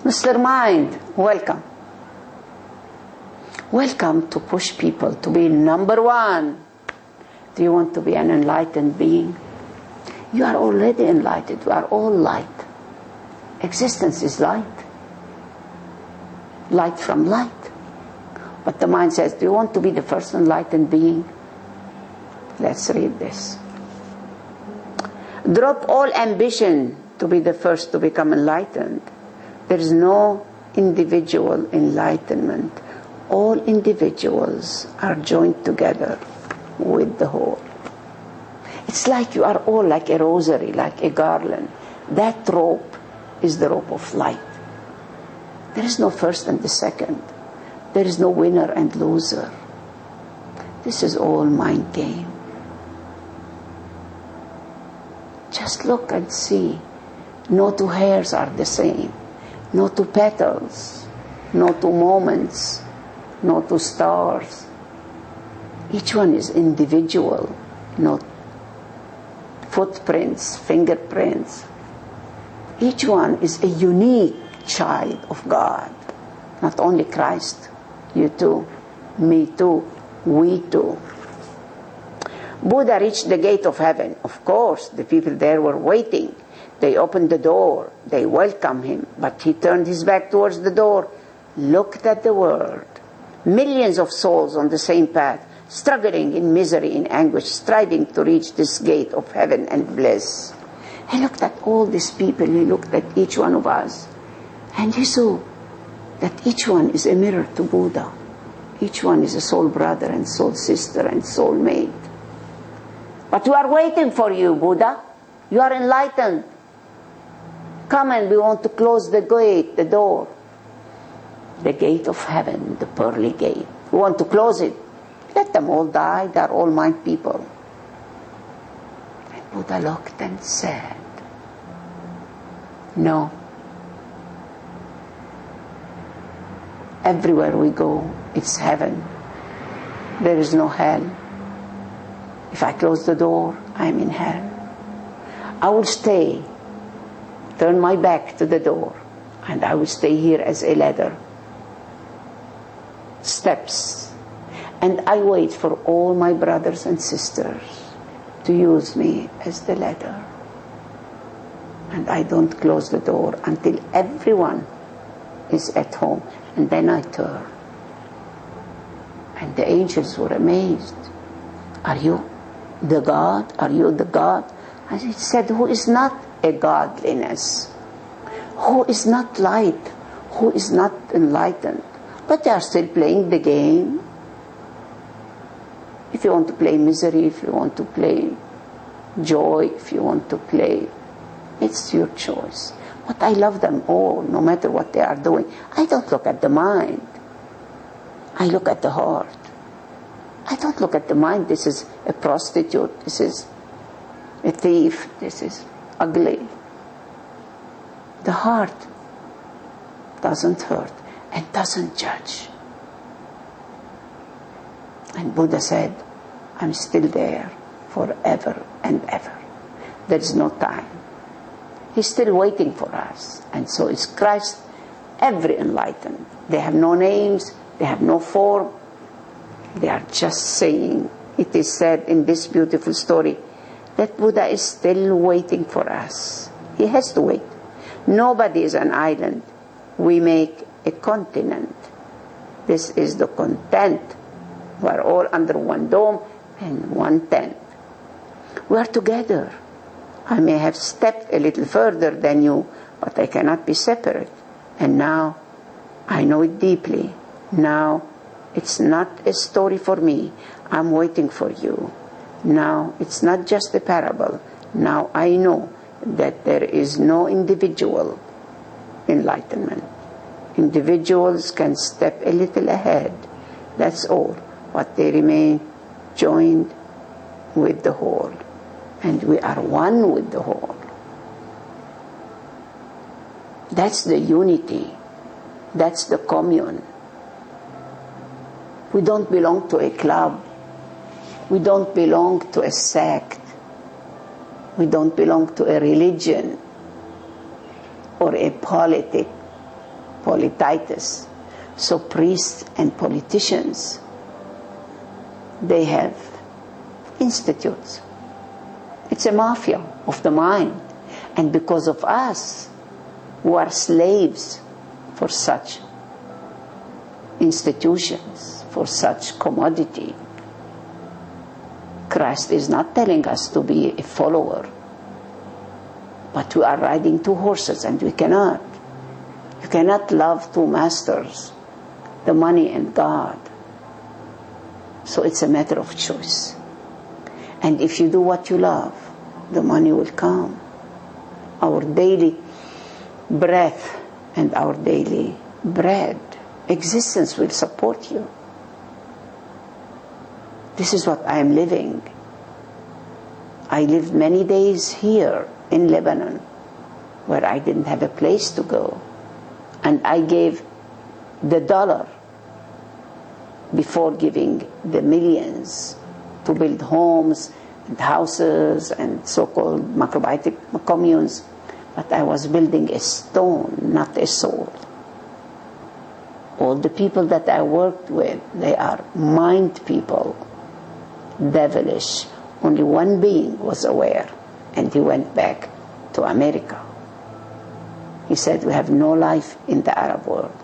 Mr. Mind, welcome. Welcome to push people to be number one. Do you want to be an enlightened being? You are already enlightened. We are all light. Existence is light. Light from light. But the mind says, do you want to be the first enlightened being? Let's read this. Drop all ambition to be the first to become enlightened. There is no individual enlightenment. All individuals are joined together with the whole. It's like you are all like a rosary, like a garland. That rope is the rope of light. There is no first and the second. There is no winner and loser. This is all mind game. Just look and see. No two hairs are the same. No two petals. No two moments. No two stars. Each one is individual. No footprints, fingerprints. Each one is a unique child of God. Not only Christ. You too. Me too. We too. Buddha reached the gate of heaven. Of course, the people there were waiting. They opened the door. They welcomed him. But he turned his back towards the door, looked at the world. Millions of souls on the same path, struggling in misery, in anguish, striving to reach this gate of heaven and bliss. He looked at all these people. He looked at each one of us. And he saw that each one is a mirror to Buddha. Each one is a soul brother and soul sister and soul mate. But we are waiting for you, Buddha. You are enlightened. Come and we want to close the gate, the door. The gate of heaven, the pearly gate. We want to close it. Let them all die. They are all mind people. And Buddha looked and said, no. Everywhere we go, it's heaven. There is no hell. If I close the door, I'm in hell. I will stay, turn my back to the door, and I will stay here as a ladder. Steps. And I wait for all my brothers and sisters to use me as the ladder. And I don't close the door until everyone is at home. And then I turn. And the angels were amazed. Are you the God? Are you the God? And he said, who is not a godliness? Who is not light? Who is not enlightened? But they are still playing the game. If you want to play misery, if you want to play joy, if you want to play, it's your choice. But I love them all, no matter what they are doing. I don't look at the mind. I look at the heart. I don't look at the mind. This is a prostitute. This is a thief. This is ugly. The heart doesn't hurt and doesn't judge. And Buddha said, I'm still there forever and ever. There is no time. He's still waiting for us. And so is Christ, every enlightened. They have no names, they have no form. They are just saying, it is said in this beautiful story, that Buddha is still waiting for us. He has to wait. Nobody is an island. We make a continent. This is the content. We are all under one dome and one tent. We are together. I may have stepped a little further than you, but I cannot be separate. And now I know it deeply. Now it's not a story for me. I'm waiting for you. Now it's not just a parable. Now I know that there is no individual enlightenment. Individuals can step a little ahead. That's all. But they remain joined with the whole. And we are one with the whole. That's the unity. That's the commune. We don't belong to a club. We don't belong to a sect. We don't belong to a religion or a politic polititis. So priests and politicians, they have institutes. It's a mafia of the mind. And because of us, who are slaves for such institutions, for such commodity, Christ is not telling us to be a follower, but we are riding two horses, and we cannot. You cannot love two masters, the money and God. So it's a matter of choice. And if you do what you love, the money will come. Our daily breath and our daily bread, existence will support you. This is what I am living. I lived many days here in Lebanon where I didn't have a place to go. And I gave the dollar before giving the millions to build homes and houses and so-called macrobiotic communes. But I was building a stone, not a soul. All the people that I worked with, they are mind people, devilish. Only one being was aware, and he went back to America. He said, we have no life in the Arab world.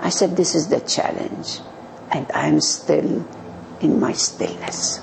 I said, this is the challenge, and I'm still in my stillness.